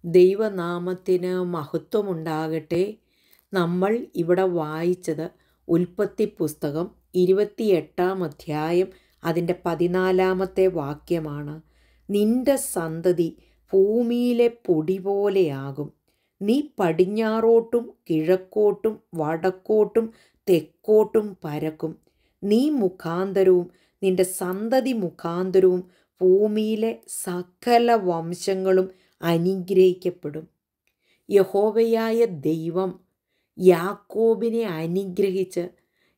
ദൈവനാമത്തിന് മഹത്വമുണ്ടാകട്ടെ. നമ്മൾ ഇവിടെ വായിച്ചത് ഉൽപ്പത്തി പുസ്തകം 28-ാം അധ്യായം അതിൻ്റെ 14-ാമത്തെ വാക്യമാണ്. നിന്റെ സന്തതി ഭൂമിയിലെ പൊടി പോലെയാകും. നീ പടിഞ്ഞാറോട്ടും കിഴക്കോട്ടും വടക്കോട്ടും തെക്കോട്ടും പരക്കും. നീ മുഖാന്തരവും നിന്റെ സന്തതി മുഖാന്തരവും ഭൂമിയിലെ സകല വംശങ്ങളും അനുഗ്രഹിക്കപ്പെടും. യഹോവയായ ദൈവം യാക്കോബിനെ അനുഗ്രഹിച്ച്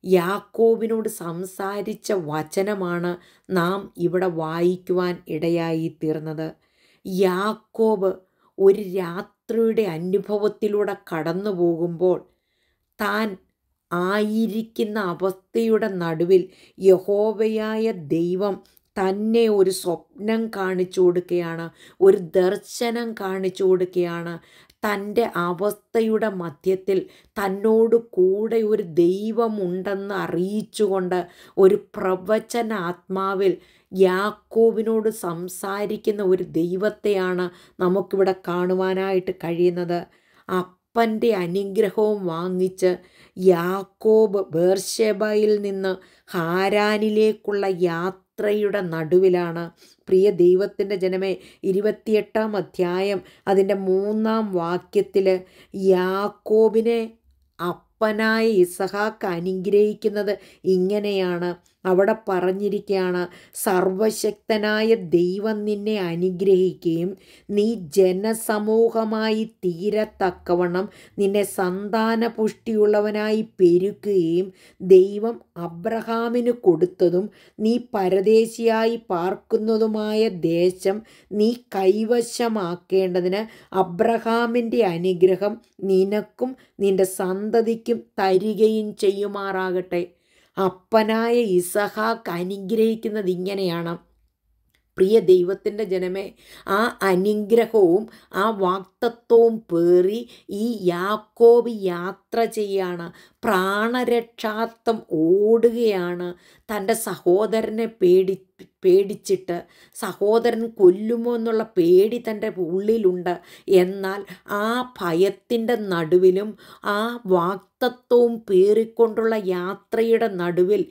യാക്കോബിനോട് സംസാരിച്ച വചനമാണ് നാം ഇവിടെ വായിക്കുവാൻ ഇടയായി തീർന്നത്. യാക്കോബ് ഒരു രാത്രിയുടെ അനുഭവത്തിലൂടെ കടന്നു പോകുമ്പോൾ താൻ ആയിരിക്കുന്ന അവസ്ഥയുടെ നടുവിൽ യഹോവയായ ദൈവം തന്നെ ഒരു സ്വപ്നം കാണിച്ചു കൊടുക്കുകയാണ്, ഒരു ദർശനം കാണിച്ചു കൊടുക്കുകയാണ്. തൻ്റെ അവസ്ഥയുടെ മധ്യത്തിൽ തന്നോട് കൂടെ ഒരു ദൈവമുണ്ടെന്ന് അറിയിച്ചുകൊണ്ട് ഒരു പ്രവചന ആത്മാവിൽ യാക്കോബിനോട് സംസാരിക്കുന്ന ഒരു ദൈവത്തെയാണ് നമുക്കിവിടെ കാണുവാനായിട്ട് കഴിയുന്നത്. അപ്പൻ്റെ അനുഗ്രഹവും വാങ്ങിച്ച് യാക്കോബ് ബേർശേബയിൽ നിന്ന് ഹാരാനിലേക്കുള്ള യാത്രയുടെ നടുവിലാണ്. പ്രിയ ദൈവത്തിൻ്റെ ജനമേ, 28-ാം അധ്യായം അതിൻ്റെ 3-ാം വാക്യത്തിൽ യാക്കോബിനെ അപ്പനായ ഇസഹാക്ക് അനുഗ്രഹിക്കുന്നത് ഇങ്ങനെയാണ്. അവിടെ പറഞ്ഞിരിക്കുകയാണ്, സർവശക്തനായ ദൈവം നിന്നെ അനുഗ്രഹിക്കുകയും നീ ജനസമൂഹമായി തീരത്തക്കവണ്ണം നിന്നെ സന്താന പുഷ്ടിയുള്ളവനായി പെരുക്കുകയും ദൈവം അബ്രഹാമിന് കൊടുത്തതും നീ പരദേശിയായി പാർക്കുന്നതുമായ ദേശം നീ കൈവശമാക്കേണ്ടതിന് അബ്രഹാമിൻ്റെ അനുഗ്രഹം നിനക്കും നിന്റെ സന്തതിക്കും തരികയും ചെയ്യുമാറാകട്ടെ. അപ്പനായ ഇസഹാക്ക് അനുഗ്രഹിക്കുന്നത് ഇങ്ങനെയാണ്. പ്രിയ ദൈവത്തിൻ്റെ ജനമേ, ആ അനുഗ്രഹവും ആ വാഗ്ദത്തവും പേറി ഈ യാക്കോബ് യാത്ര ചെയ്യാണ്, പ്രാണരക്ഷാർത്ഥം ഓടുകയാണ്. തൻ്റെ സഹോദരനെ പേടിച്ചിട്ട് സഹോദരൻ കൊല്ലുമോ എന്നുള്ള പേടി തൻ്റെ ഉള്ളിലുണ്ട്. എന്നാൽ ആ ഭയത്തിൻ്റെ നടുവിലും ആ വാഗ്ദത്തവും പേറിക്കൊണ്ടുള്ള യാത്രയുടെ നടുവിൽ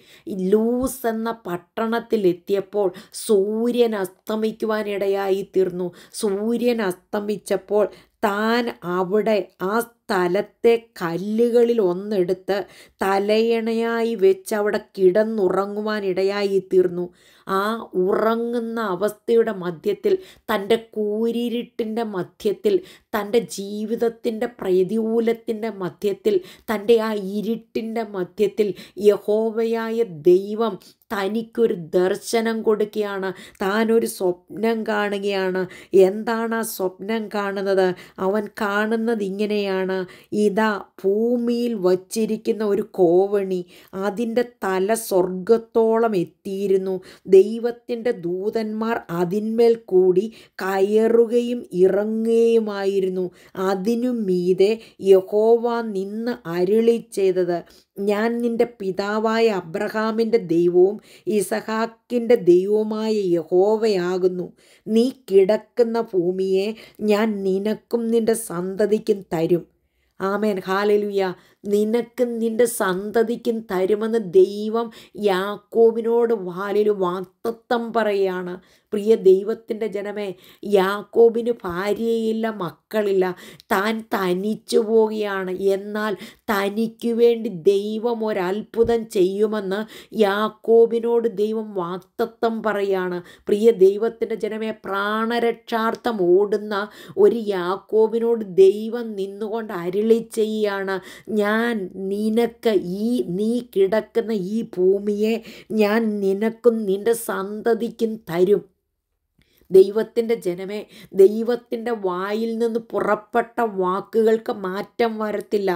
ലൂസ് എന്ന പട്ടണത്തിലെത്തിയപ്പോൾ സൂര്യൻ അസ്തമിക്കുവാനിടയായി തീർന്നു. സൂര്യൻ അസ്തമിച്ചപ്പോൾ താൻ അവിടെ ആ സ്ഥലത്തെ കല്ലുകളിൽ ഒന്നെടുത്ത് തലയണയായി വെച്ച് അവിടെ കിടന്നുറങ്ങുവാനിടയായി തീർന്നു. ആ ഉറങ്ങുന്ന അവസ്ഥയുടെ മധ്യത്തിൽ, തൻ്റെ കൂരിരുട്ടിൻ്റെ മധ്യത്തിൽ, തൻ്റെ ജീവിതത്തിൻ്റെ പ്രതികൂലത്തിൻ്റെ മധ്യത്തിൽ, തൻ്റെ ആ ഇരുട്ടിൻ്റെ മധ്യത്തിൽ യഹോവയായ ദൈവം തനിക്കൊരു ദർശനം കൊടുക്കുകയാണ്. താനൊരു സ്വപ്നം കാണുകയാണ്. എന്താണ് ആ സ്വപ്നം കാണുന്നത്? അവൻ കാണുന്നത് ഇങ്ങനെയാണ്. ഇതാ ഭൂമിയിൽ വച്ചിരിക്കുന്ന ഒരു കോവണി, അതിൻ്റെ തല സ്വർഗത്തോളം എത്തിയിരുന്നു. ദൈവത്തിൻ്റെ ദൂതന്മാർ അതിന്മേൽ കൂടി കയറുകയും ഇറങ്ങുകയുമായിരുന്നു. അതിനു മീതെ യഹോവ നിന്ന് അരുളി ചെയ്തത്, ഞാൻ നിൻ്റെ പിതാവായ അബ്രഹാമിൻ്റെ ദൈവവും ഇസഹാക്കിൻ്റെ ദൈവവുമായ യഹോവയാകുന്നു. നീ കിടക്കുന്ന ഭൂമിയെ ഞാൻ നിനക്കും നിൻ്റെ സന്തതിക്കും തരും. ആമേൻ, ഹല്ലേലൂയ. നിനക്കും നിൻ്റെ സന്തതിക്കും തരുമെന്ന് ദൈവം യാക്കോബിനോട് വാഗ്ദത്തം പറയുകയാണ്. പ്രിയ ദൈവത്തിൻ്റെ ജനമേ, യാക്കോബിന് ഭാര്യയില്ല, മക്കളില്ല, താൻ തനിച്ചു പോവുകയാണ്. എന്നാൽ തനിക്ക് വേണ്ടി ദൈവം ഒരത്ഭുതം ചെയ്യുമെന്ന് യാക്കോബിനോട് ദൈവം വാഗ്ദത്തം പറയുകയാണ്. പ്രിയ ദൈവത്തിൻ്റെ ജനമേ, പ്രാണരക്ഷാർത്ഥം ഓടുന്ന ഒരു യാക്കോബിനോട് ദൈവം നിന്നുകൊണ്ട് അരുളി ചെയ്യുകയാണ്, ഞാൻ നിനക്ക് നീ കിടക്കുന്ന ഈ ഭൂമിയെ ഞാൻ നിനക്കും നിൻ്റെ സന്തതിക്കും തരും. ദൈവത്തിൻ്റെ ജനമേ, ദൈവത്തിൻ്റെ വായിൽ നിന്ന് പുറപ്പെട്ട വാക്കുകൾക്ക് മാറ്റം വരത്തില്ല.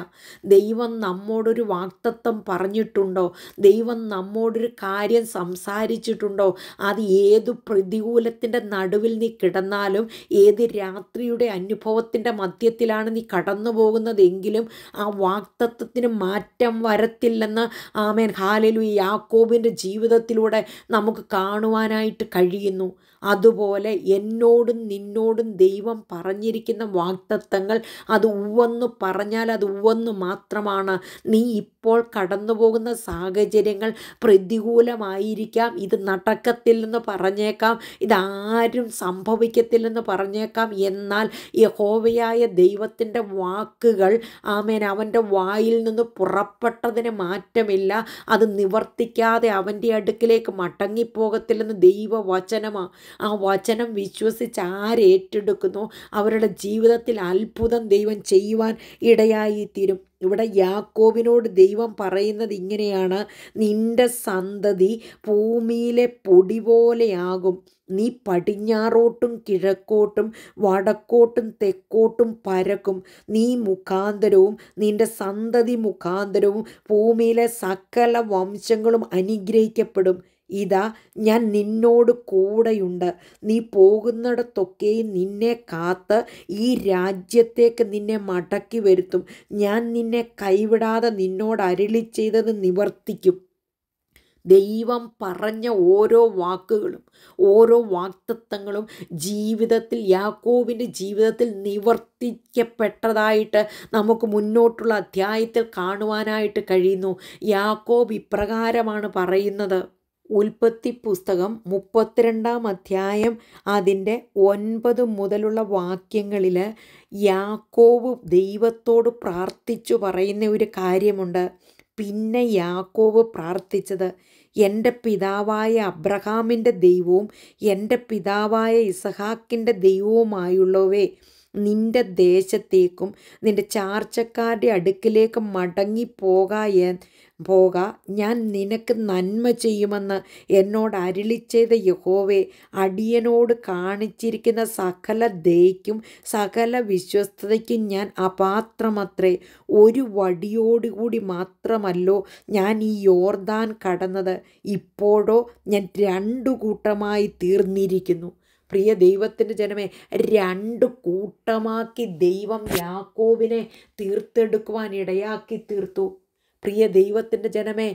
ദൈവം നമ്മോടൊരു വാഗ്ദത്തം പറഞ്ഞിട്ടുണ്ടോ? ദൈവം നമ്മോടൊരു കാര്യം സംസാരിച്ചിട്ടുണ്ടോ? അത് ഏതു പ്രതികൂലത്തിൻ്റെ നടുവിൽ നീ കിടന്നാലും, ഏത് രാത്രിയുടെ അനുഭവത്തിൻ്റെ മധ്യത്തിലാണ് നീ കടന്നു പോകുന്നതെങ്കിലും ആ വാഗ്ദത്തത്തിന് മാറ്റം വരത്തില്ലെന്ന് ആമേൻ, ഹല്ലേലൂയ, യാക്കോബിൻ്റെ ജീവിതത്തിലൂടെ നമുക്ക് കാണുവാനായിട്ട് കഴിയുന്നു. അതുപോലെ എന്നോടും നിന്നോടും ദൈവം പറഞ്ഞിരിക്കുന്ന വാഗ്ദത്തങ്ങൾ അത് ഉവ്വെന്ന് പറഞ്ഞാൽ അത് ഉവ്വെന്ന് മാത്രമാണ്. നീ ഇപ്പോൾ കടന്നു പോകുന്ന സാഹചര്യങ്ങൾ പ്രതികൂലമായിരിക്കാം, ഇത് നടക്കത്തില്ലെന്ന് പറഞ്ഞേക്കാം, ഇതാരും സംഭവിക്കത്തില്ലെന്ന് പറഞ്ഞേക്കാം. എന്നാൽ യഹോവയായ ദൈവത്തിൻ്റെ വാക്കുകൾ ആമേൻ അവൻ്റെ വായിൽ നിന്ന് പുറപ്പെട്ടതിന് മാറ്റമില്ല. അത് നിവർത്തിക്കാതെ അവൻ്റെ അടുക്കിലേക്ക് മടങ്ങിപ്പോകത്തില്ലെന്ന് ദൈവവചനമാണ്. ആ വചനം വിശ്വസിച്ച് ആരേറ്റെടുക്കുന്നു അവരുടെ ജീവിതത്തിൽ അത്ഭുതം ദൈവം ചെയ്യുവാൻ ഇടയായിത്തീരും. ഇവിടെ യാക്കോബിനോട് ദൈവം പറയുന്നത് ഇങ്ങനെയാണ്: നിന്റെ സന്തതി ഭൂമിയിലെ പൊടി പോലെയാകും. നീ പടിഞ്ഞാറോട്ടും കിഴക്കോട്ടും വടക്കോട്ടും തെക്കോട്ടും പരക്കും. നീ മുഖാന്തരവും നിന്റെ സന്തതി മുഖാന്തരവും ഭൂമിയിലെ സകല വംശങ്ങളും അനുഗ്രഹിക്കപ്പെടും. ഇതാ ഞാൻ നിന്നോട് കൂടെയുണ്ട്. നീ പോകുന്നിടത്തൊക്കെയും നിന്നെ കാത്ത് ഈ രാജ്യത്തേക്ക് നിന്നെ മടക്കി വരുത്തും. ഞാൻ നിന്നെ കൈവിടാതെ നിന്നോട് അരുളി ചെയ്തത് നിവർത്തിക്കും. ദൈവം പറഞ്ഞ ഓരോ വാക്കുകളും ഓരോ വാഗ്ദത്തങ്ങളും ജീവിതത്തിൽ യാക്കോബിൻ്റെ ജീവിതത്തിൽ നിവർത്തിക്കപ്പെട്ടതായിട്ട് നമുക്ക് മുന്നോട്ടുള്ള അധ്യായത്തിൽ കാണുവാനായിട്ട് കഴിയുന്നു. യാക്കോബ് ഇപ്രകാരമാണ് പറയുന്നത്. ഉൽപ്പത്തി പുസ്തകം 32-ാം അധ്യായം അതിൻ്റെ 9 മുതലുള്ള വാക്യങ്ങളിൽ യാക്കോബ് ദൈവത്തോട് പ്രാർത്ഥിച്ചു പറയുന്ന ഒരു കാര്യമുണ്ട്. പിന്നെ യാക്കോബ് പ്രാർത്ഥിച്ചത്: എൻ്റെ പിതാവായ അബ്രഹാമിൻ്റെ ദൈവവും എൻ്റെ പിതാവായ ഇസഹാക്കിൻ്റെ ദൈവവുമായുള്ളവേ, നിൻ്റെ ദേശത്തേക്കും നിൻ്റെ ചാർച്ചക്കാരുടെ അടുക്കിലേക്ക് പോക, ഞാൻ നിനക്ക് നന്മ ചെയ്യുമെന്ന് എന്നോട് അരുളി ചെയ്ത യഹോവേ, അടിയനോട് കാണിച്ചിരിക്കുന്ന സകല ദയയ്ക്കും സകല വിശ്വസ്തതയ്ക്കും ഞാൻ അപാത്രമത്രേ. ഒരു വടിയോടുകൂടി മാത്രമല്ലോ ഞാൻ ഈ യോർദാൻ കടന്നത്, ഇപ്പോഴോ ഞാൻ 2 കൂട്ടമായി തീർന്നിരിക്കുന്നു. പ്രിയ ദൈവത്തിൻ്റെ ജനമേ, 2 കൂട്ടമാക്കി ദൈവം യാക്കോബിനെ തീർത്തെടുക്കുവാൻ ഇടയാക്കി തീർത്തു. പ്രിയ ദൈവത്തിൻ്റെ ജനമേ,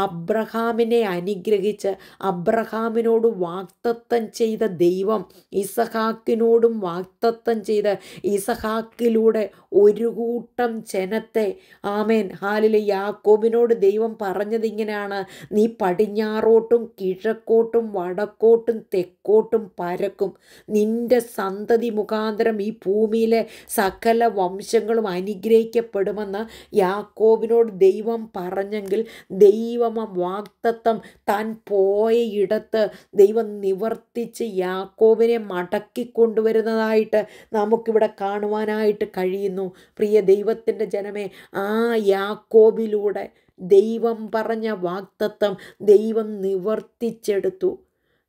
അബ്രഹാമിനെ അനുഗ്രഹിച്ച് അബ്രഹാമിനോട് വാഗ്ദത്തം ചെയ്ത ദൈവം ഇസഹാക്കിനോടും വാഗ്ദത്തം ചെയ്ത് ഇസഹാക്കിലൂടെ ഒരു കൂട്ടം ജനത്തെ ആമേൻ ഹാലിലെ യാക്കോബിനോട് ദൈവം പറഞ്ഞത് ഇങ്ങനെയാണ്: നീ പടിഞ്ഞാറോട്ടും കിഴക്കോട്ടും വടക്കോട്ടും തെക്കോട്ടും പരക്കും. നിന്റെ സന്തതി മുഖാന്തരം ഈ ഭൂമിയിലെ സകല വംശങ്ങളും അനുഗ്രഹിക്കപ്പെടുമെന്ന് യാക്കോബിനോട് ദൈവം പറഞ്ഞെങ്കിൽ ദൈവം ആ വാഗ്ദത്തം താൻ പോയ ഇടത്ത് ദൈവം നിവർത്തിച്ച് യാക്കോബിനെ മടക്കിക്കൊണ്ടുവരുന്നതായിട്ട് നമുക്കിവിടെ കാണുവാനായിട്ട് കഴിയുന്നു. പ്രിയ ദൈവത്തിൻ്റെ ജനമേ, ആ യാക്കോബിലൂടെ ദൈവം പറഞ്ഞ വാഗ്ദത്തം ദൈവം നിവർത്തിച്ചെടുത്തു.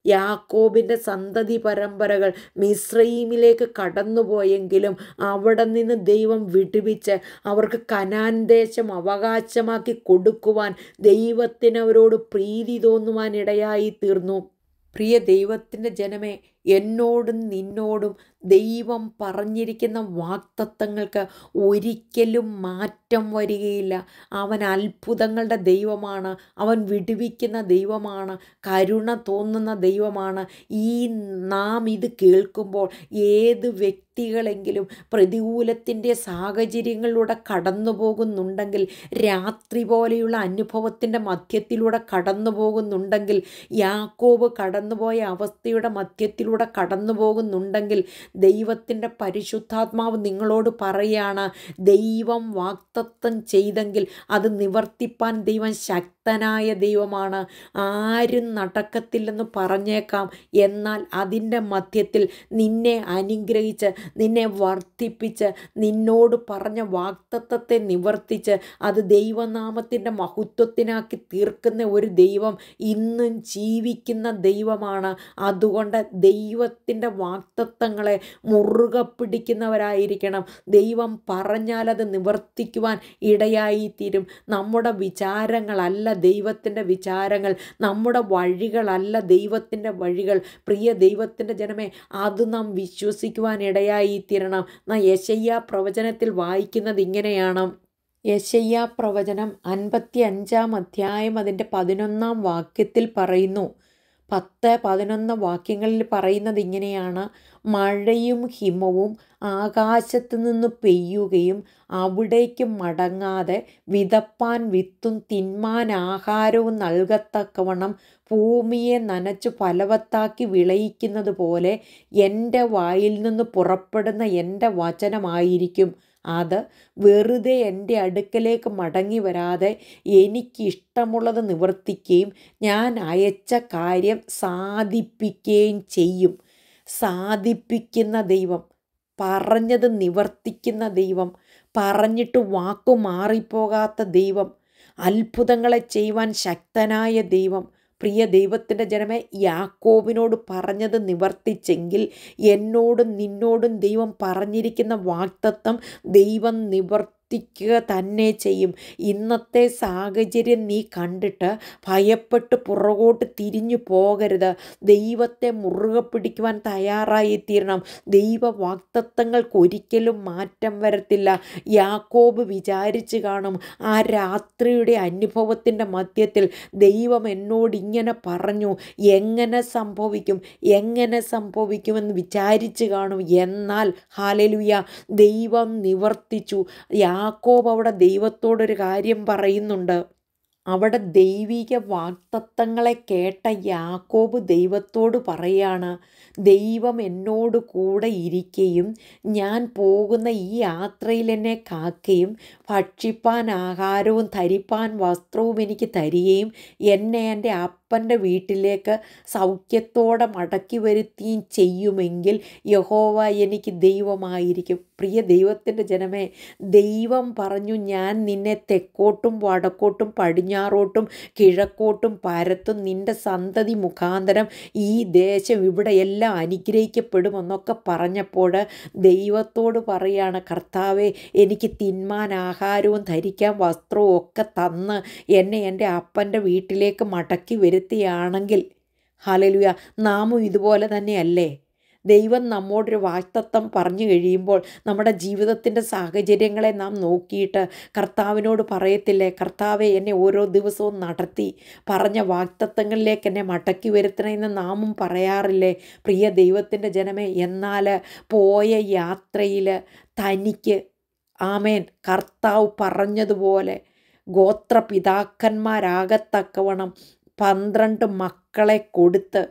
യാക്കോബിൻ്റെ സന്തതി പരമ്പരകൾ മിസ്രയീമിലേക്ക് കടന്നുപോയെങ്കിലും അവിടെ നിന്ന് ദൈവം വിടുവിച്ച് അവർക്ക് കനാൻ ദേശം അവകാശമാക്കി കൊടുക്കുവാൻ ദൈവത്തിന് അവരോട് പ്രീതി തോന്നുവാൻ ഇടയായി തീർന്നു. പ്രിയ ദൈവത്തിൻ്റെ ജനമേ, എന്നോടും നിന്നോടും ദൈവം പറഞ്ഞിരിക്കുന്ന വാഗ്ദത്തങ്ങൾക്ക് ഒരിക്കലും മാറ്റം വരികയില്ല. അവൻ അത്ഭുതങ്ങളുടെ ദൈവമാണ്. അവൻ വിടുവിക്കുന്ന ദൈവമാണ്. കരുണ തോന്നുന്ന ദൈവമാണ്. നാം ഇത് കേൾക്കുമ്പോൾ ഏത് വ്യക്തികളെങ്കിലും പ്രതികൂലത്തിൻ്റെ സാഹചര്യങ്ങളിലൂടെ കടന്നു പോകുന്നുണ്ടെങ്കിൽ, രാത്രി പോലെയുള്ള അനുഭവത്തിൻ്റെ മധ്യത്തിലൂടെ കടന്നു പോകുന്നുണ്ടെങ്കിൽ, യാക്കോബ് കടന്നുപോയ അവസ്ഥയുടെ മധ്യത്തിലൂടെ കടന്നു പോകുന്നുണ്ടെങ്കിൽ, ദൈവത്തിൻ്റെ പരിശുദ്ധാത്മാവ് നിങ്ങളോട് പറയുകയാണ്: ദൈവം വാഗ്ദത്തം ചെയ്തെങ്കിൽ അത് നിവർത്തിപ്പാൻ ദൈവം ശക്തനായ ദൈവമാണ്. ആരും നടക്കത്തില്ലെന്ന് പറഞ്ഞേക്കാം, എന്നാൽ അതിൻ്റെ മധ്യത്തിൽ നിന്നെ അനുഗ്രഹിച്ച് നിന്നെ വർദ്ധിപ്പിച്ച് നിന്നോട് പറഞ്ഞ വാഗ്ദത്തത്തെ നിവർത്തിച്ച് അത് ദൈവനാമത്തിൻ്റെ മഹത്വത്തിനാക്കി തീർക്കുന്ന ഒരു ദൈവം ഇന്നും ജീവിക്കുന്ന ദൈവമാണ്. അതുകൊണ്ട് ദൈവത്തിൻ്റെ വാഗ്ദത്തങ്ങളെ മുറുകെ പിടിക്കുന്നവരായിരിക്കണം. ദൈവം പറഞ്ഞാൽ അത് നിവർത്തിക്കുവാൻ ഇടയായിത്തീരും. നമ്മുടെ വിചാരങ്ങളല്ല ദൈവത്തിൻ്റെ വിചാരങ്ങൾ, നമ്മുടെ വഴികളല്ല ദൈവത്തിൻ്റെ വഴികൾ. പ്രിയ ദൈവത്തിൻ്റെ ജനമേ, അത് നാം വിശ്വസിക്കുവാൻ ഇടയായിത്തീരണം. നാം യെശയ്യാ പ്രവചനത്തിൽ വായിക്കുന്നത് ഇങ്ങനെയാണ്. യെശയ്യാ പ്രവചനം 55-ാം അധ്യായം അതിൻ്റെ 11-ാം വാക്യത്തിൽ പറയുന്നു: 10-11 വാക്യങ്ങളിൽ പറയുന്നത് ഇങ്ങനെയാണ്: മഴയും ഹിമവും ആകാശത്ത് നിന്ന് പെയ്യുകയും അവിടേക്ക് മടങ്ങാതെ വിതപ്പാൻ വിത്തും തിന്മാൻ ആഹാരവും നൽകത്തക്കവണ്ണം ഭൂമിയെ നനച്ചു ഫലവത്താക്കി വിളയിക്കുന്നത് പോലെ എൻ്റെ വായിൽ നിന്ന് പുറപ്പെടുന്ന എൻ്റെ വചനമായിരിക്കും. അത് വെറുതെ എൻ്റെ അടുക്കലേക്ക് മടങ്ങി വരാതെ എനിക്കിഷ്ടമുള്ളത് നിവർത്തിക്കുകയും ഞാൻ അയച്ച കാര്യം സാധിപ്പിക്കുകയും ചെയ്യും. സാധിപ്പിക്കുന്ന ദൈവം, പറഞ്ഞത് നിവർത്തിക്കുന്ന ദൈവം, പറഞ്ഞിട്ട് വാക്കു മാറിപ്പോകാത്ത ദൈവം, അത്ഭുതങ്ങളെ ചെയ്യുവാൻ ശക്തനായ ദൈവം. പ്രിയ ദൈവത്തിൻ്റെ ജനമേ, യാക്കോബിനോട് പറഞ്ഞത് നിവർത്തിച്ചെങ്കിൽ എന്നോടും നിന്നോടും ദൈവം പറഞ്ഞിരിക്കുന്ന വാഗ്ദത്തം ദൈവം നിവർത്തിക്കുക തന്നെ ചെയ്യും. ഇന്നത്തെ സാഹചര്യം നീ കണ്ടിട്ട് ഭയപ്പെട്ട് പുറകോട്ട് തിരിഞ്ഞു പോകരുത്. ദൈവത്തെ മുറുകെ പിടിക്കുവാൻ തയ്യാറായി തീരണം. ദൈവ വാഗ്ദത്തങ്ങൾക്ക് ഒരിക്കലും മാറ്റം വരത്തില്ല. യാക്കോബ് വിചാരിച്ചു കാണും, ആ രാത്രിയുടെ അനുഭവത്തിൻ്റെ മധ്യത്തിൽ ദൈവം എന്നോട് ഇങ്ങനെ പറഞ്ഞു, എങ്ങനെ സംഭവിക്കുമെന്ന് വിചാരിച്ചു കാണും. എന്നാൽ ഹല്ലേലൂയ, ദൈവം നിവർത്തിച്ചു. യാക്കോബ് അവിടെ ദൈവത്തോടൊരു കാര്യം പറയുന്നുണ്ട്. അവിടെ ദൈവിക വാഗ്ദത്തങ്ങളെ കേട്ട യാക്കോബ് ദൈവത്തോട് പറയാണ്, ദൈവം എന്നോട് കൂടെ ഇരിക്കുകയും ഞാൻ പോകുന്ന ഈ യാത്രയിൽ എന്നെ കാക്കുകയും ഭക്ഷിപ്പാൻ ആഹാരവും ധരിപ്പാൻ വസ്ത്രവും എനിക്ക് തരികയും എന്നെ എൻ്റെ അപ്പൻ്റെ വീട്ടിലേക്ക് സൗഖ്യത്തോടെ മടക്കി വരുത്തുകയും ചെയ്യുമെങ്കിൽ യഹോവ എനിക്ക് ദൈവമായിരിക്കും. പ്രിയ ദൈവത്തിൻ്റെ ജനമേ, ദൈവം പറഞ്ഞു, ഞാൻ നിന്നെ തെക്കോട്ടും വടക്കോട്ടും പടിഞ്ഞാറോട്ടും കിഴക്കോട്ടും പരത്തും, നിൻ്റെ സന്തതി മുഖാന്തരം ഈ ദേശം ഇവിടെ എല്ലാം അനുഗ്രഹിക്കപ്പെടുമെന്നൊക്കെ പറഞ്ഞപ്പോൾ ദൈവത്തോട് പറയാണ്, കർത്താവേ, എനിക്ക് തിന്മാൻ ആഹാരവും ധരിക്കാൻ വസ്ത്രവും ഒക്കെ തന്ന് എന്നെ എൻ്റെ അപ്പൻ്റെ വീട്ടിലേക്ക് മടക്കി വരുത്തുകയാണെങ്കിൽ, ഹല്ലേലൂയ, നാമും ഇതുപോലെ തന്നെയല്ലേ? ദൈവം നമ്മോടൊരു വാഗ്ദത്തം പറഞ്ഞു കഴിയുമ്പോൾ നമ്മുടെ ജീവിതത്തിൻ്റെ സാഹചര്യങ്ങളെ നാം നോക്കിയിട്ട് കർത്താവിനോട് പറയത്തില്ലേ, കർത്താവെ, എന്നെ ഓരോ ദിവസവും നടത്തി പറഞ്ഞ വാഗ്ദത്തങ്ങളിലേക്ക് എന്നെ മടക്കി വരുത്തണമെന്ന് നാമും പറയാറില്ലേ? പ്രിയ ദൈവത്തിൻ്റെ ജനമേ, എന്നാൽ പോയ യാത്രയിൽ തനിക്ക് ആമേൻ കർത്താവ് പറഞ്ഞതുപോലെ ഗോത്രപിതാക്കന്മാരാകത്തക്കവണ്ണം 12 മക്കളെ കൊടുത്ത്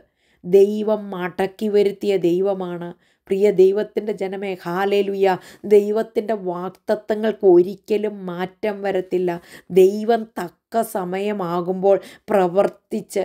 ദൈവം മടക്കി വരുത്തിയ ദൈവമാണ്. പ്രിയ ദൈവത്തിൻ്റെ ജനമേ, ഹല്ലേലൂയ, ദൈവത്തിൻ്റെ വാഗ്ദത്തങ്ങൾക്ക് ഒരിക്കലും മാറ്റം വരത്തില്ല. ദൈവം തക്ക സമയമാകുമ്പോൾ പ്രവർത്തിച്ച്,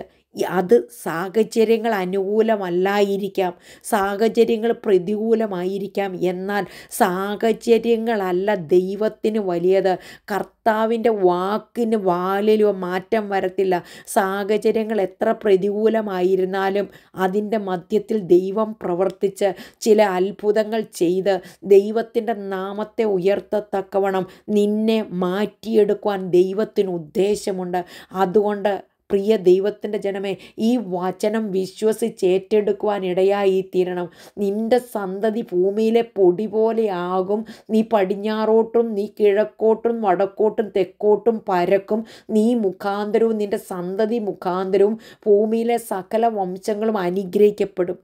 അത് സാഹചര്യങ്ങൾ അനുകൂലമല്ലായിരിക്കാം, സാഹചര്യങ്ങൾ പ്രതികൂലമായിരിക്കാം, എന്നാൽ സാഹചര്യങ്ങളല്ല ദൈവത്തിന് വലിയത്. കർത്താവിൻ്റെ വാക്കിന് വാലിലോ മാറ്റം വരത്തില്ല. സാഹചര്യങ്ങൾ എത്ര പ്രതികൂലമായിരുന്നാലും അതിൻ്റെ മധ്യത്തിൽ ദൈവം പ്രവർത്തിച്ച് ചില അത്ഭുതങ്ങൾ ചെയ്ത് ദൈവത്തിൻ്റെ നാമത്തെ ഉയർത്തത്തക്കവണ്ണം നിന്നെ മാറ്റിയെടുക്കുവാൻ ദൈവത്തിന് ഉദ്ദേശമുണ്ട്. അതുകൊണ്ട് പ്രിയ ദൈവത്തിൻ്റെ ജനമേ, ഈ വചനം വിശ്വസിച്ച് ഏറ്റെടുക്കുവാൻ ഇടയായി തീരണം. നിൻ്റെ സന്തതി ഭൂമിയിലെ പൊടി പോലെ ആകും. നീ പടിഞ്ഞാറോട്ടും നീ കിഴക്കോട്ടും വടക്കോട്ടും തെക്കോട്ടും പരക്കും. നീ മുഖാന്തരവും നിൻ്റെ സന്തതി മുഖാന്തരവും ഭൂമിയിലെ സകല വംശങ്ങളും അനുഗ്രഹിക്കപ്പെടും.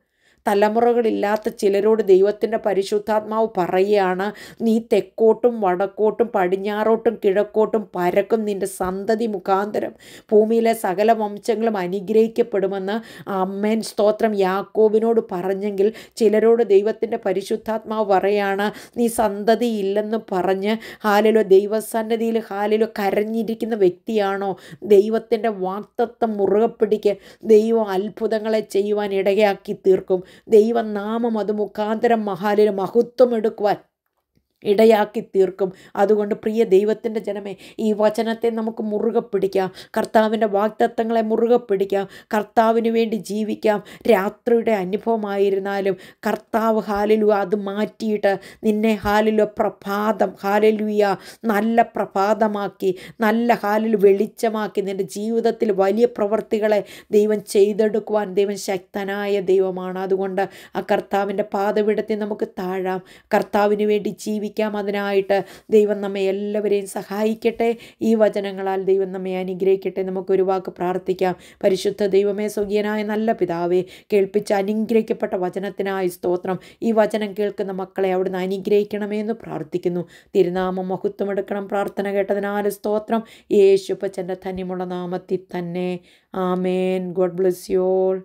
തലമുറകളില്ലാത്ത ചിലരോട് ദൈവത്തിൻ്റെ പരിശുദ്ധാത്മാവ് പറയുകയാണ്, നീ തെക്കോട്ടും വടക്കോട്ടും പടിഞ്ഞാറോട്ടും കിഴക്കോട്ടും പരക്കും, നിൻ്റെ സന്തതി മുഖാന്തരം ഭൂമിയിലെ സകല വംശങ്ങളും അനുഗ്രഹിക്കപ്പെടുമെന്ന് ആമേൻ സ്തോത്രം യാക്കോബിനോട് പറഞ്ഞെങ്കിൽ ചിലരോട് ദൈവത്തിൻ്റെ പരിശുദ്ധാത്മാവ് പറയുകയാണ്, നീ സന്തതി ഇല്ലെന്ന് പറഞ്ഞ് ഹല്ലേലൂയ ദൈവസന്നിധിയിൽ ഹല്ലേലൂയ കരഞ്ഞിരിക്കുന്ന വ്യക്തിയാണോ? ദൈവത്തിൻ്റെ വാഗ്ദത്തം മുറുകെ പിടിക്ക്. ദൈവം അത്ഭുതങ്ങളെ ചെയ്യുവാൻ ഇടയാക്കി തീർക്കും. ദൈവനാമം അത് മുഖാന്തരം മഹത്വം എടുക്കുവാൻ ഇടയാക്കി തീർക്കും. അതുകൊണ്ട് പ്രിയ ദൈവത്തിൻ്റെ ജനമേ, ഈ വചനത്തെ നമുക്ക് മുറുകെ പിടിക്കാം. കർത്താവിൻ്റെ വാഗ്ദത്തങ്ങളെ മുറുകെ പിടിക്കാം. കർത്താവിന് വേണ്ടി ജീവിക്കാം. രാത്രിയുടെ അനുഭവമായിരുന്നാലും കർത്താവ് ഹല്ലേലൂയ അത് മാറ്റിയിട്ട് നിന്നെ ഹല്ലേലൂയ പ്രഭാതം ഹല്ലേലൂയ നല്ല പ്രഭാതമാക്കി, നല്ല ഹല്ലേലൂയ വെളിച്ചമാക്കി നിൻ്റെ ജീവിതത്തിൽ വലിയ പ്രവൃത്തികളെ ദൈവം ചെയ്തെടുക്കുവാൻ ദൈവം ശക്തനായ ദൈവമാണ്. അതുകൊണ്ട് ആ കർത്താവിൻ്റെ പാദപീഠത്തിൽ നമുക്ക് താഴാം. കർത്താവിന് വേണ്ടി ജീവിക്കാം. ജീവിക്കാം. അതിനായിട്ട് ദൈവം നമ്മെ എല്ലാവരെയും സഹായിക്കട്ടെ. ഈ വചനങ്ങളാൽ ദൈവം നമ്മെ അനുഗ്രഹിക്കട്ടെ. നമുക്കൊരു വാക്ക് പ്രാർത്ഥിക്കാം. പരിശുദ്ധ ദൈവമേ, സ്വർഗീയനായ നല്ല പിതാവേ, കേൾപ്പിച്ച അനുഗ്രഹിക്കപ്പെട്ട വചനത്തിനായി സ്തോത്രം. ഈ വചനം കേൾക്കുന്ന മക്കളെ അവിടുന്ന് അനുഗ്രഹിക്കണമേ എന്ന് പ്രാർത്ഥിക്കുന്നു. തിരുനാമം മഹത്വമെടുക്കണം. പ്രാർത്ഥന കേട്ടതിനാൽ സ്തോത്രം. യേശുപ്പച്ചൻ്റെ ധന്യമുള്ള നാമത്തിൽ തന്നെ. ആമേൻ. God bless you all.